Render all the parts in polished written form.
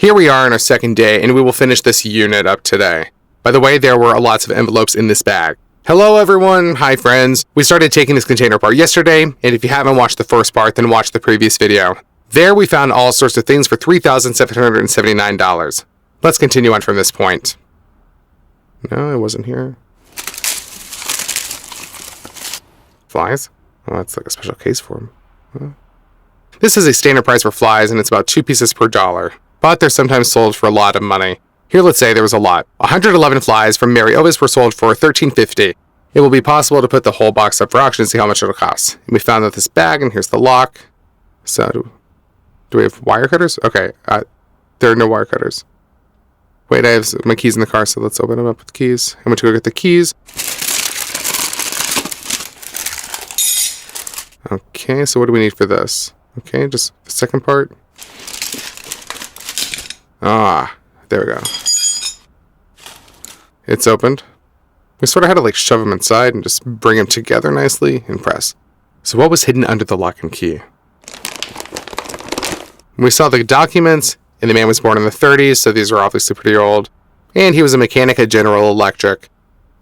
Here we are on our second day, and we will finish this unit up today. By the way, there were lots of envelopes in this bag. Hello everyone, hi friends. We started taking this container apart yesterday, and if you haven't watched the first part, then watch the previous video. There we found all sorts of things for $3,779. Let's continue on from this point. No, it wasn't here. Flies? Oh, that's like a special case for them. Huh. This is a standard price for flies, and it's about 2 pieces per dollar. But they're sometimes sold for a lot of money. Here, let's say there was a lot. 111 flies from Mary Ovis were sold for $13.50. It will be possible to put the whole box up for auction and see how much it'll cost. And we found out this bag, and here's the lock. So, do we have wire cutters? Okay, there are no wire cutters. Wait, I have my keys in the car, so let's open them up with the keys. I'm going to go get the keys. Okay, so what do we need for this? Okay, just the second part. Ah, there we go. It's opened. We sort of had to like shove them inside and just bring them together nicely and press. So what was hidden under the lock and key? We saw the documents, and the man was born in the 30s, so these are obviously pretty old. And he was a mechanic at General Electric.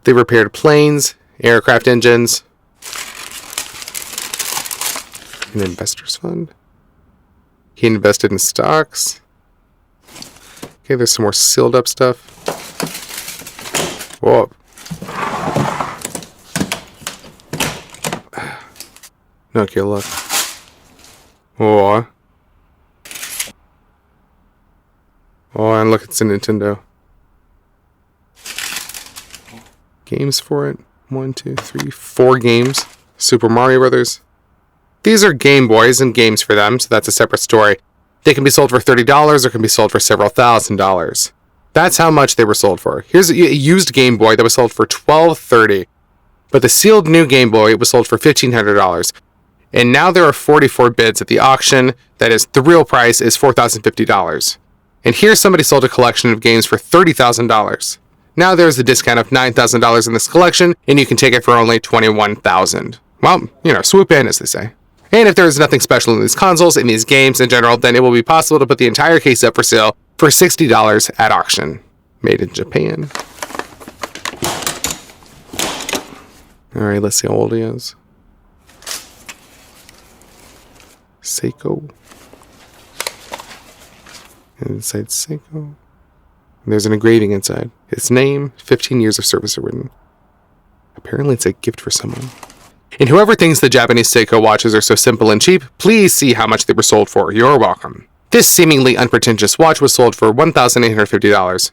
They repaired planes, aircraft engines. An investor's fund. He invested in stocks. Okay, there's some more sealed up stuff. Whoa. Okay, look. Whoa. Oh, and look, it's a Nintendo. Games for it. 1, 2, 3, 4 games. Super Mario Brothers. These are Game Boys and games for them, so that's a separate story. They can be sold for $30 or can be sold for several $1,000s. That's how much they were sold for. Here's a used Game Boy that was sold for $12.30. But the sealed new Game Boy was sold for $1,500. And now there are 44 bids at the auction. That is, the real price is $4,050. And here somebody sold a collection of games for $30,000. Now there's a discount of $9,000 in this collection, and you can take it for only $21,000. Well, swoop in, as they say. And if there is nothing special in these consoles, in these games in general, then it will be possible to put the entire case up for sale for $60 at auction. Made in Japan. Alright, let's see how old he is. Seiko. Inside Seiko. And there's an engraving inside. Its name, 15 years of service are written. Apparently it's a gift for someone. And whoever thinks the Japanese Seiko watches are so simple and cheap, please see how much they were sold for. You're welcome. This seemingly unpretentious watch was sold for $1,850.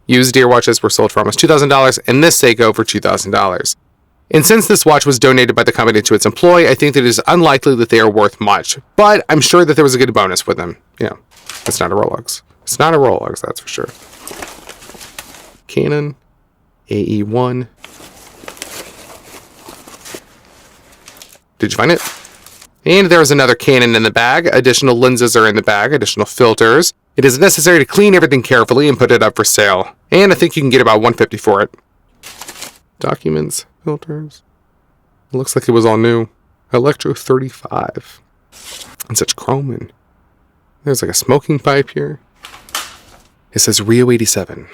Used Deere watches were sold for almost $2,000, and this Seiko for $2,000. And since this watch was donated by the company to its employee, I think that it is unlikely that they are worth much. But I'm sure that there was a good bonus with them. It's not a Rolex. It's not a Rolex, that's for sure. Canon AE1. Did you find it? And there is another Canon in the bag. Additional lenses are in the bag, additional filters. It is necessary to clean everything carefully and put it up for sale. And I think you can get about $150 for it. Documents, filters. It looks like it was all new. Electro 35. And such chrome. There's like a smoking pipe here. It says Rio 87.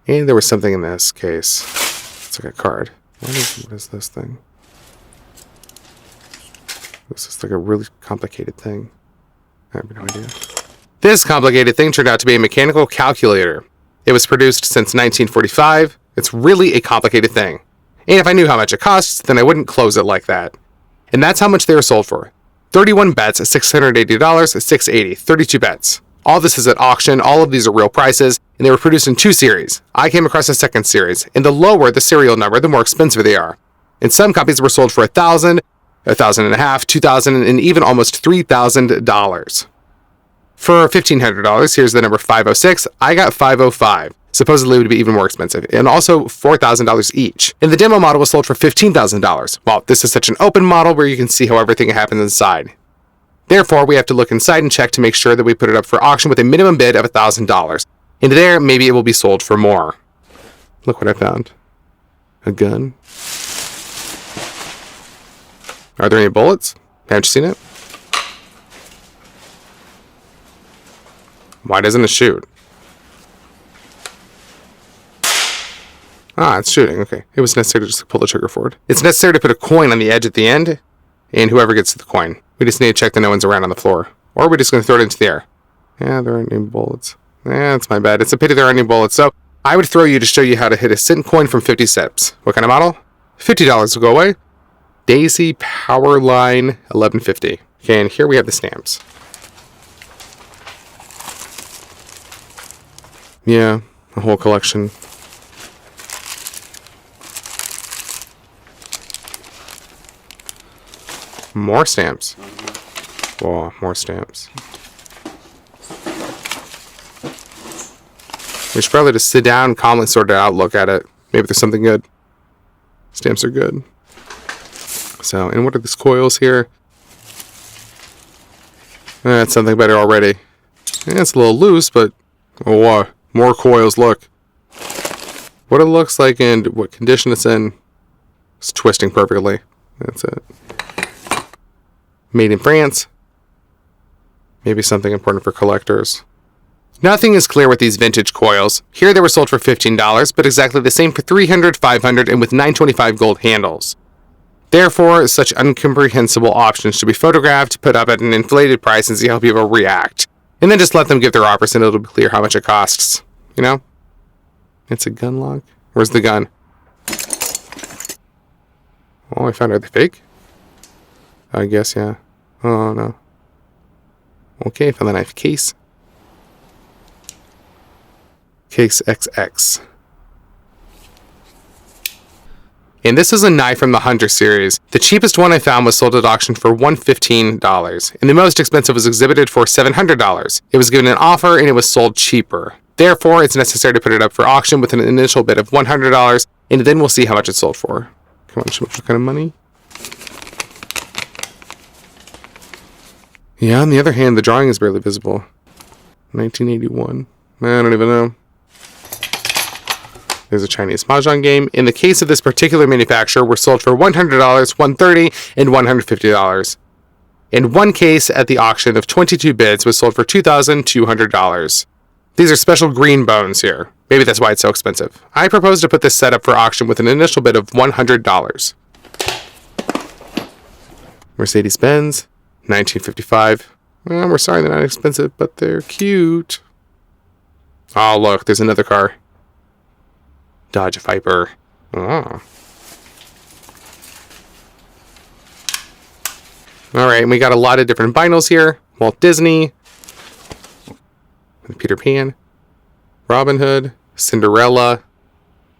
And there was something in this case. It's like a card. What is this thing? This is like a really complicated thing. I have no idea. This complicated thing turned out to be a mechanical calculator. It was produced since 1945. It's really a complicated thing. And if I knew how much it costs, then I wouldn't close it like that. And that's how much they were sold for. 31 bets at $680, $680, 32 bets. All this is at auction. All of these are real prices, and they were produced in 2 series. I came across a second series, and the lower the serial number, the more expensive they are. And some copies were sold for $1,000, $1,500, $2,000, and even almost $3,000. For $1,500, here's the number 506. I got 505. Supposedly it would be even more expensive, and also $4,000 each. And the demo model was sold for $15,000. Well, this is such an open model where you can see how everything happens inside. Therefore, we have to look inside and check to make sure that we put it up for auction with a minimum bid of $1,000. And there, maybe it will be sold for more. Look what I found. A gun. Are there any bullets? Haven't you seen it? Why doesn't it shoot? Ah, it's shooting. Okay. It was necessary to just pull the trigger forward. It's necessary to put a coin on the edge at the end, and whoever gets the coin. We just need to check that no one's around on the floor. Or we're just going to throw it into the air. Yeah, there aren't any bullets. That's my bad. It's a pity there aren't any bullets. So I would throw you to show you how to hit a cent coin from 50 cents. What kind of model? $50 will go away. Daisy Powerline 1150. Okay, and here we have the stamps. Yeah, a whole collection. More stamps. Whoa, more stamps. We should probably just sit down, calmly sort it out, look at it. Maybe there's something good. Stamps are good. So, and what are these coils here? That's something better already. Yeah, it's a little loose, but oh, wow. More coils, look. What it looks like and what condition it's in. It's twisting perfectly. That's it. Made in France. Maybe something important for collectors. Nothing is clear with these vintage coils. Here they were sold for $15, but exactly the same for $300, $500, and with $925 gold handles. Therefore, such incomprehensible options should be photographed, put up at an inflated price, and see how people react. And then just let them give their offers, and it'll be clear how much it costs. You know? It's a gun lock. Where's the gun? Oh, I found it. Are they fake? I guess, yeah. Oh, no. Okay, found the knife case. Case XX. And this is a knife from the Hunter series. The cheapest one I found was sold at auction for $115, and the most expensive was exhibited for $700. It was given an offer and it was sold cheaper. Therefore, it's necessary to put it up for auction with an initial bid of $100, and then we'll see how much it's sold for. Come on, show me what kind of money. Yeah, on the other hand, the drawing is barely visible. 1981. I don't even know. There's a Chinese Mahjong game. In the case of this particular manufacturer, were sold for $100, $130, and $150. In one case at the auction of 22 bids was sold for $2,200. These are special green bones here. Maybe that's why it's so expensive. I propose to put this set up for auction with an initial bid of $100. Mercedes-Benz, 1955. Well, we're sorry they're not expensive, but they're cute. Oh, look, there's another car. Dodge Viper. Oh. Alright, and we got a lot of different vinyls here. Walt Disney. Peter Pan. Robin Hood. Cinderella.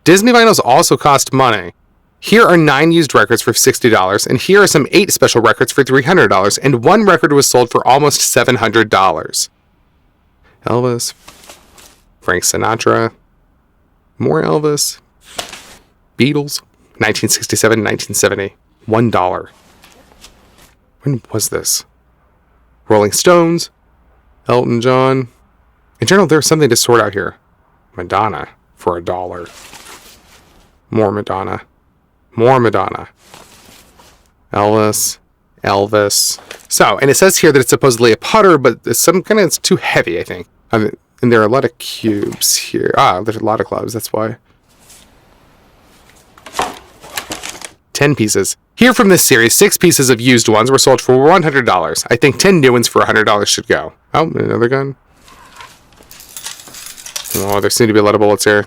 Disney vinyls also cost money. Here are 9 used records for $60, and here are some 8 special records for $300, and one record was sold for almost $700. Elvis. Frank Sinatra. More Elvis. Beatles. 1967, 1970. $1. When was this? Rolling Stones. Elton John. In general, there's something to sort out here. Madonna for $1. More Madonna. More Madonna. Elvis. So, and it says here that it's supposedly a putter, but it's too heavy, I think. And there are a lot of cubes here. There's a lot of clubs, that's why. 10 pieces. Here from this series, 6 pieces of used ones were sold for $100. I think 10 new ones for $100 should go. Oh, another gun. Oh, there seem to be a lot of bullets here.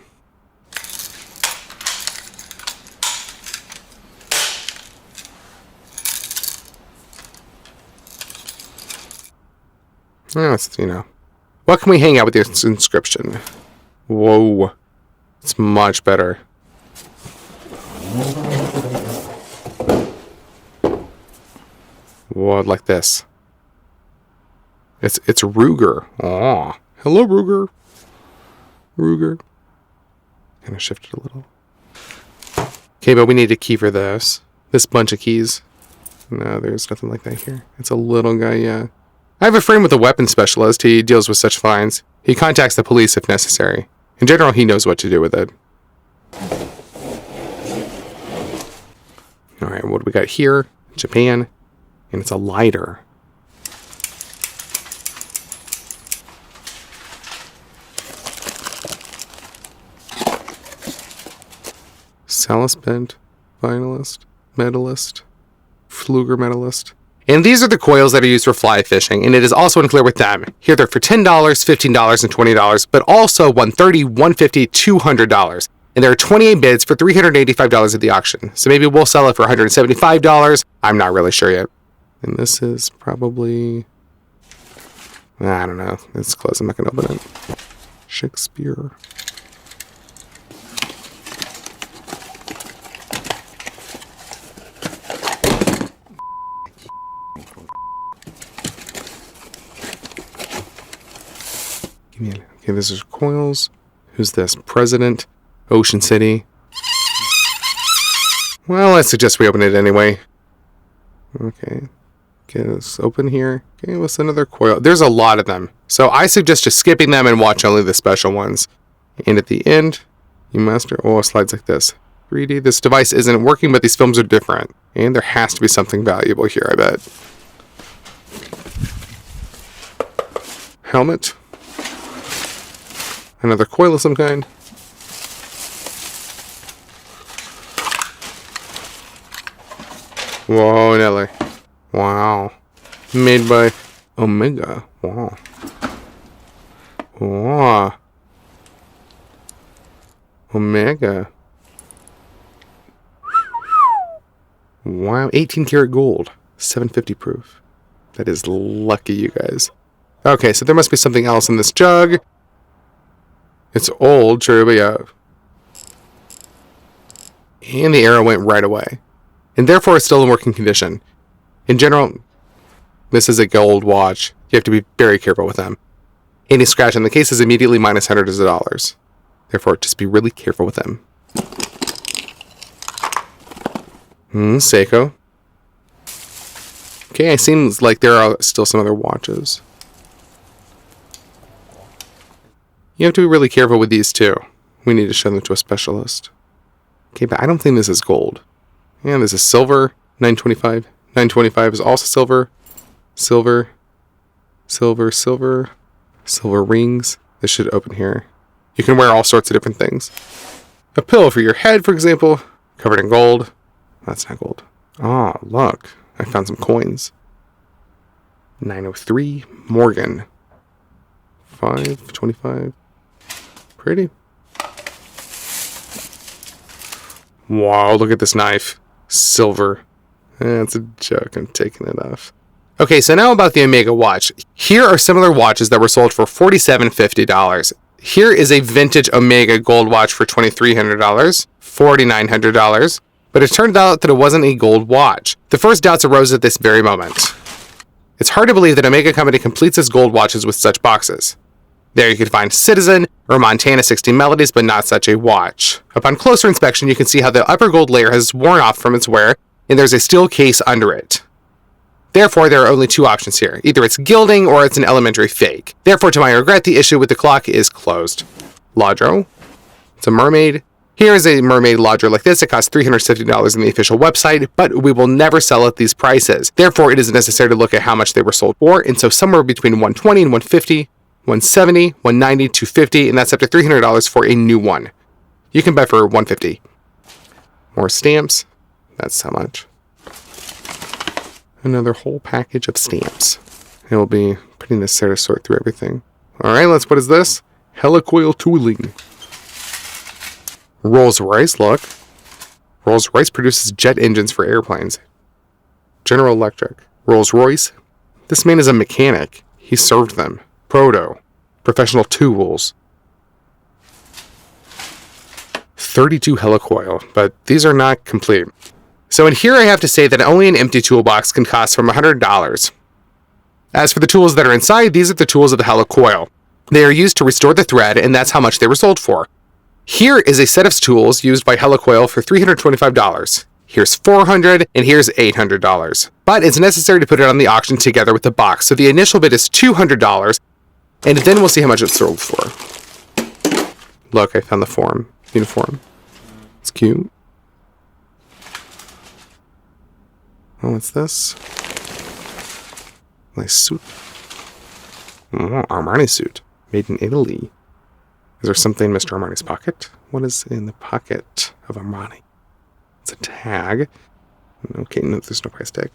Oh, it's, What can we hang out with this inscription? Whoa. It's much better. Whoa, like this. It's Ruger. Oh, hello, Ruger. Kind of shift it a little. Okay, but we need a key for this. This bunch of keys. No, there's nothing like that here. It's a little guy, yeah. I have a friend with a weapons specialist. He deals with such finds. He contacts the police if necessary. In general, he knows what to do with it. Alright, what do we got here? Japan. And it's a lighter. Salas Bent, finalist, medalist, Fluger medalist. And these are the coils that are used for fly fishing, and it is also unclear with them. Here they're for $10, $15, and $20, but also $130, $150, $200. And there are 28 bids for $385 at the auction. So maybe we'll sell it for $175. I'm not really sure yet. And this is probably... I don't know. It's closed. I'm not going to open it. Shakespeare. Okay, this is coils. Who's this? President. Ocean City. Well, I suggest we open it anyway. Okay. Okay, let's open here. Okay, what's another coil? There's a lot of them. So I suggest just skipping them and watch only the special ones. And at the end, you master... Oh, it slides like this. 3D. This device isn't working, but these films are different. And there has to be something valuable here, I bet. Helmet. Another coil of some kind. Whoa, Nelly. Wow. Made by Omega. Wow. Wow. Omega. Wow. 18 karat gold. 750 proof. That is lucky, you guys. Okay, so there must be something else in this jug. It's old, true, but yeah. And the arrow went right away. And therefore it's still in working condition. In general, this is a gold watch. You have to be very careful with them. Any scratch on the case is immediately minus hundreds of dollars. Therefore, just be really careful with them. Seiko. Okay, it seems like there are still some other watches. You have to be really careful with these too. We need to show them to a specialist. Okay, but I don't think this is gold. Yeah, this is silver. 925. 925 is also silver. Silver. Silver, silver. Silver rings. This should open here. You can wear all sorts of different things. A pillow for your head, for example, covered in gold. That's not gold. Oh, look. I found some coins. 903. Morgan. 525. Pretty. Wow, look at this knife. Silver. That's a joke. I'm taking it off. Okay, so now about the Omega watch. Here are similar watches that were sold for $4,750. Here is a vintage Omega gold watch for $2,300, $4,900. But it turned out that it wasn't a gold watch. The first doubts arose at this very moment. It's hard to believe that Omega Company completes its gold watches with such boxes. There you can find Citizen or Montana 16 Melodies, but not such a watch. Upon closer inspection, you can see how the upper gold layer has worn off from its wear, and there's a steel case under it. Therefore, there are only two options here. Either it's gilding or it's an elementary fake. Therefore, to my regret, the issue with the clock is closed. Lodro. It's a mermaid. Here is a mermaid lodger like this. It costs $350 on the official website, but we will never sell at these prices. Therefore, it is necessary to look at how much they were sold for, and so somewhere between $120 and $150, $170, $190, $250, and that's up to $300 for a new one. You can buy for $150. More stamps. That's how much. Another whole package of stamps. It will be pretty necessary to sort through everything. All right, what is this? Helicoil tooling. Rolls-Royce, look. Rolls-Royce produces jet engines for airplanes. General Electric. Rolls-Royce. This man is a mechanic. He served them. Proto. Professional tools. 32 helicoil, but these are not complete. So in here I have to say that only an empty toolbox can cost from $100. As for the tools that are inside, these are the tools of the helicoil. They are used to restore the thread, and that's how much they were sold for. Here is a set of tools used by helicoil for $325. Here's $400, and here's $800. But it's necessary to put it on the auction together with the box, so the initial bid is $200, and then we'll see how much it's sold for. Look, I found the uniform. It's cute. Oh, what's this? Nice suit. Oh, Armani suit. Made in Italy. Is there something in Mr. Armani's pocket? What is in the pocket of Armani? It's a tag. Okay, no, there's no price tag.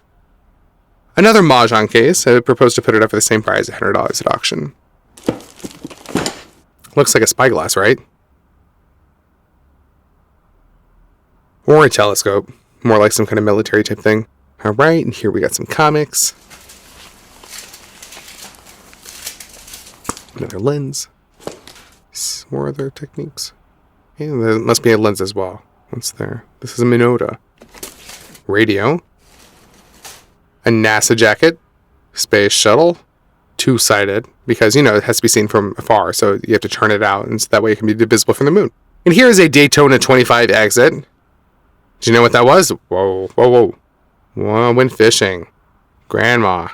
Another Mahjong case. I propose to put it up for the same price, $100 at auction. Looks like a spyglass, right? Or a telescope. More like some kind of military type thing. Alright, and here we got some comics. Another lens. More other techniques. Yeah, there must be a lens as well. What's there? This is a Minota. Radio. A NASA jacket. Space shuttle. Two-sided. Because, you know, it has to be seen from afar. So you have to turn it out. And so that way it can be visible from the moon. And here is a Daytona 25 exit. Do you know what that was? Whoa, whoa, whoa. Whoa, went fishing. Grandma.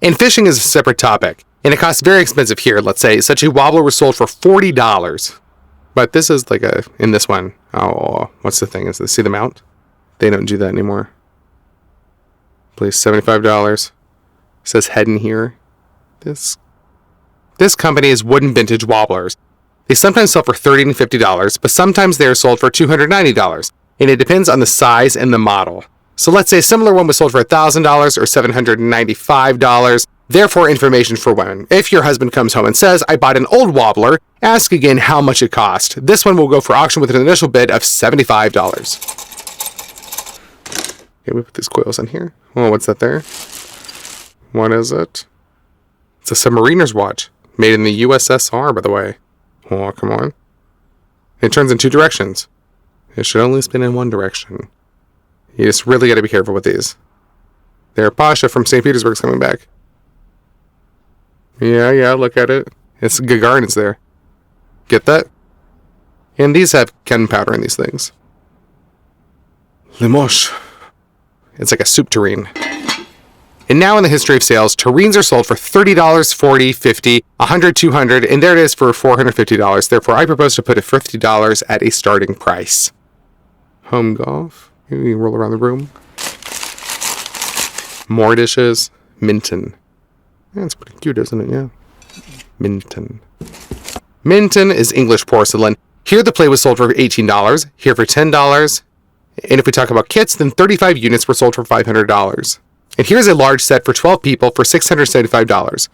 And fishing is a separate topic. And it costs very expensive here. Let's say such a wobbler was sold for $40. But this is like a, in this one, oh, what's the thing? Is this, see the mount? They don't do that anymore. Please, $75. It says head in here. This company is Wooden Vintage Wobblers. They sometimes sell for $30 and $50, but sometimes they are sold for $290. And it depends on the size and the model. So let's say a similar one was sold for $1,000 or $795. Therefore, information for women. If your husband comes home and says, I bought an old wobbler, ask again how much it cost. This one will go for auction with an initial bid of $75. Okay, we put these coils in here. Oh, what's that there? What is it? It's a submariner's watch. Made in the USSR, by the way. Oh, come on. It turns in two directions. It should only spin in one direction. You just really got to be careful with these. There, Pasha from St. Petersburg's coming back. Yeah, look at it. It's Gagarin's there. Get that? And these have gunpowder in these things. Limoges. It's like a soup tureen. And now in the history of sales, tureens are sold for $30, $40, $50, $100, $200, and there it is for $450. Therefore, I propose to put it $50 at a starting price. Home golf. You can roll around the room. More dishes. Minton. Yeah, it's pretty cute, isn't it? Yeah. Minton. Minton is English porcelain. Here the plate was sold for $18. Here for $10. And if we talk about kits, then 35 units were sold for $500. And here's a large set for 12 people for $675.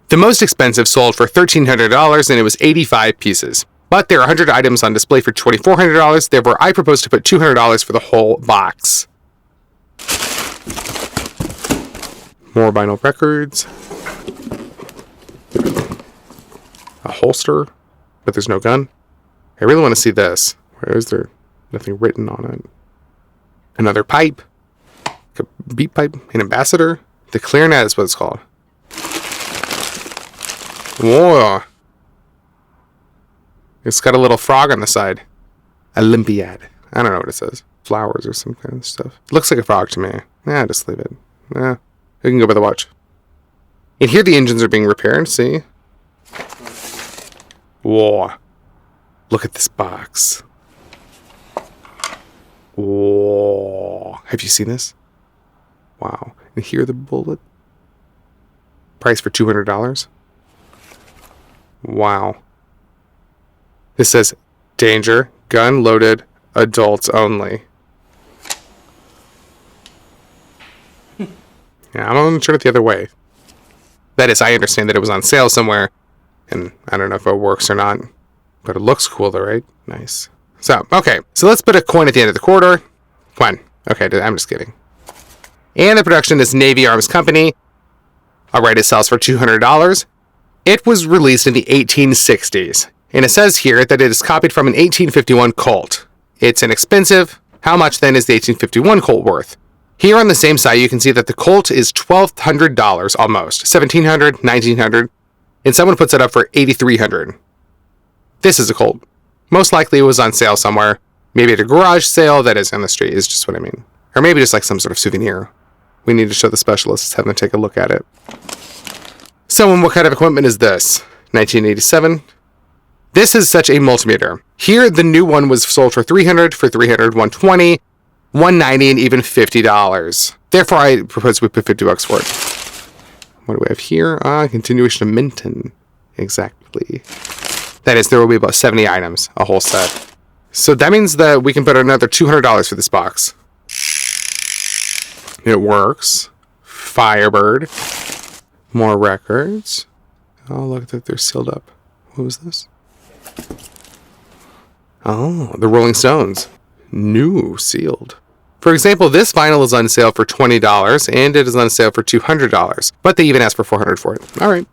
The most expensive sold for $1,300 and it was 85 pieces. But there are 100 items on display for $2,400. Therefore, I propose to put $200 for the whole box. More vinyl records. A holster, but there's no gun. I really want to see this. Where is there nothing written on it? Another pipe. A beat pipe. An ambassador. The clarinet is what it's called. Whoa. It's got a little frog on the side. Olympiad. I don't know what it says. Flowers or some kind of stuff. It looks like a frog to me. Nah, just leave it. Nah, we can go by the watch. And here the engines are being repaired, see? Whoa. Look at this box. Whoa. Have you seen this? Wow. And here the bullet. Price for $200. Wow. This says, danger, gun loaded, adults only. Yeah, I'm going to turn it the other way. That is, I understand that it was on sale somewhere, and I don't know if it works or not, but it looks cool though, right? Nice. So, okay, so let's put a coin at the end of the quarter. Come on. Okay, I'm just kidding. And the production is Navy Arms Company. All right, it sells for $200. It was released in the 1860s. And it says here that it is copied from an 1851 Colt. It's inexpensive. How much then is the 1851 Colt worth? Here on the same side, you can see that the Colt is $1,200 almost. $1,700, $1,900. And someone puts it up for $8,300. This is a Colt. Most likely it was on sale somewhere. Maybe at a garage sale that is on the street is just what I mean. Or maybe just like some sort of souvenir. We need to show the specialists, have them take a look at it. So, what kind of equipment is this? 1987. This is such a multimeter. Here, the new one was sold for $300, for $300, $120, $190, and even $50. Therefore, I propose we put $50 for it. What do we have here? Continuation of Minton. Exactly. That is, there will be about 70 items, a whole set. So that means that we can put another $200 for this box. It works. Firebird. More records. Oh, look, they're sealed up. What was this? Oh, the Rolling Stones. New, sealed. For example, this vinyl is on sale for $20, and it is on sale for $200. But they even asked for $400 for it. All right.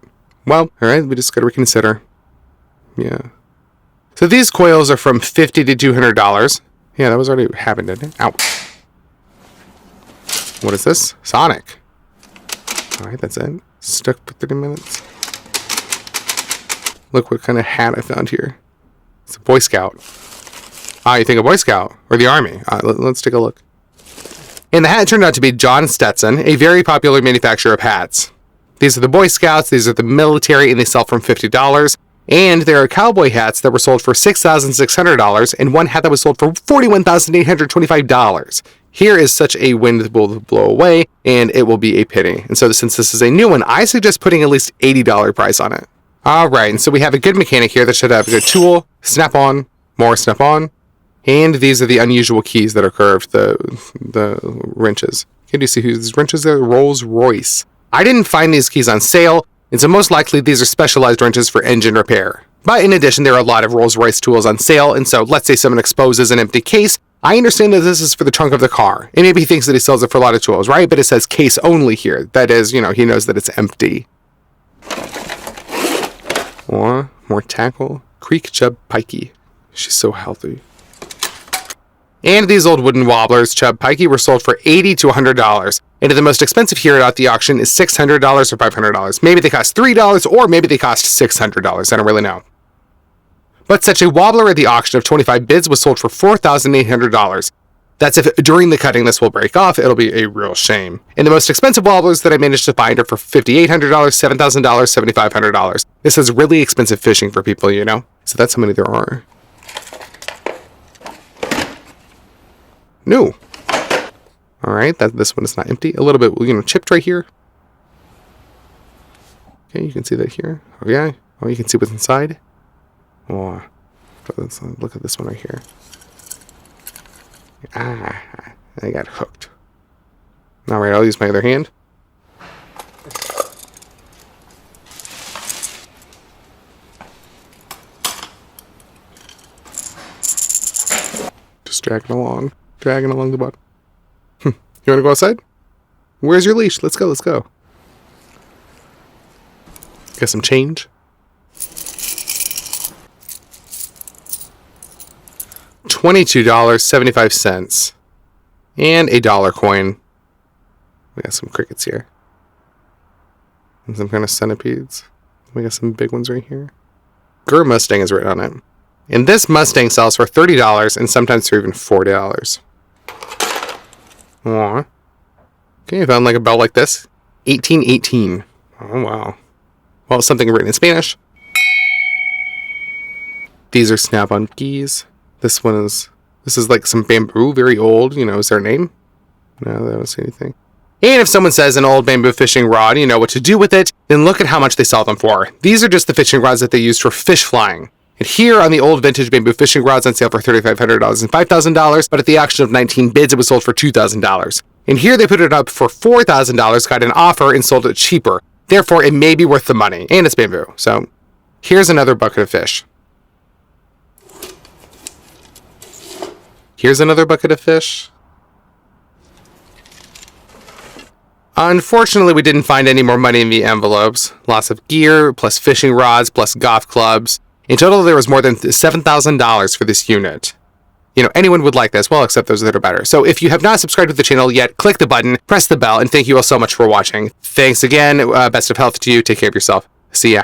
Well, all right, we just got to reconsider. Yeah. So these coils are from $50 to $200. Yeah, that was already happened, didn't it? Ow. What is this? Sonic. All right, that's it. Stuck for 30 minutes. Look what kind of hat I found here. It's a Boy Scout. Ah, you think a Boy Scout or the Army? Let's take a look. And the hat turned out to be John Stetson, a very popular manufacturer of hats. These are the Boy Scouts, these are the military, and they sell from $50. And there are cowboy hats that were sold for $6,600, and one hat that was sold for $41,825. Here is such a wind will blow away, and it will be a penny. And so since this is a new one, I suggest putting at least $80 price on it. All right, and so we have a good mechanic here that should have a good tool, snap-on, more snap-on, and these are the unusual keys that are curved, the wrenches. Can you see whose wrenches are? Royce. I didn't find these keys on sale, and so most likely these are specialized wrenches for engine repair. But in addition, there are a lot of Rolls-Royce tools on sale, and so let's say someone exposes an empty case. I understand that this is for the trunk of the car, and maybe he thinks that he sells it for a lot of tools, right? But it says case only here. That is, he knows that it's empty. Or more tackle. Creek Chub Pikey. She's so healthy. And these old wooden wobblers, Chub Pikey, were sold for $80 to $100. And the most expensive here at the auction is $600 or $500. Maybe they cost $3 or maybe they cost $600. I don't really know. But such a wobbler at the auction of 25 bids was sold for $4,800. That's if during the cutting this will break off. It'll be a real shame. And the most expensive wobblers that I managed to find are for $5,800, $7,000, $7,500. This is really expensive fishing for people, So that's how many there are. New. All right, this one is not empty. A little bit, chipped right here. Okay, you can see that here. Oh yeah. Oh, you can see what's inside. Oh, look at this one right here. Ah, I got hooked. All right, I'll use my other hand. Just dragging along the bottom. You want to go outside? Where's your leash? Let's go. Got some change. $22.75. And a dollar coin. We got some crickets here. And some kind of centipedes. We got some big ones right here. Gur Mustang is written on it. And this Mustang sells for $30 and sometimes for even $40. Aww. Okay, I found like a bell like this. 1818. Oh, wow. Well, something written in Spanish. These are snap-on keys. This is like some bamboo, very old. Is there a name? No, I don't see anything. And if someone says an old bamboo fishing rod, you know what to do with it, then look at how much they sell them for. These are just the fishing rods that they used for fish flying. And here on the old vintage bamboo fishing rods on sale for $3,500 and $5,000, but at the auction of 19 bids, it was sold for $2,000. And here they put it up for $4,000, got an offer, and sold it cheaper. Therefore, it may be worth the money, and it's bamboo. So here's another bucket of fish. Here's another bucket of fish. Unfortunately, we didn't find any more money in the envelopes. Lots of gear, plus fishing rods, plus golf clubs. In total, there was more than $7,000 for this unit. Anyone would like this, well, except those that are better. So if you have not subscribed to the channel yet, click the button, press the bell, and thank you all so much for watching. Thanks again. Best of health to you. Take care of yourself. See ya.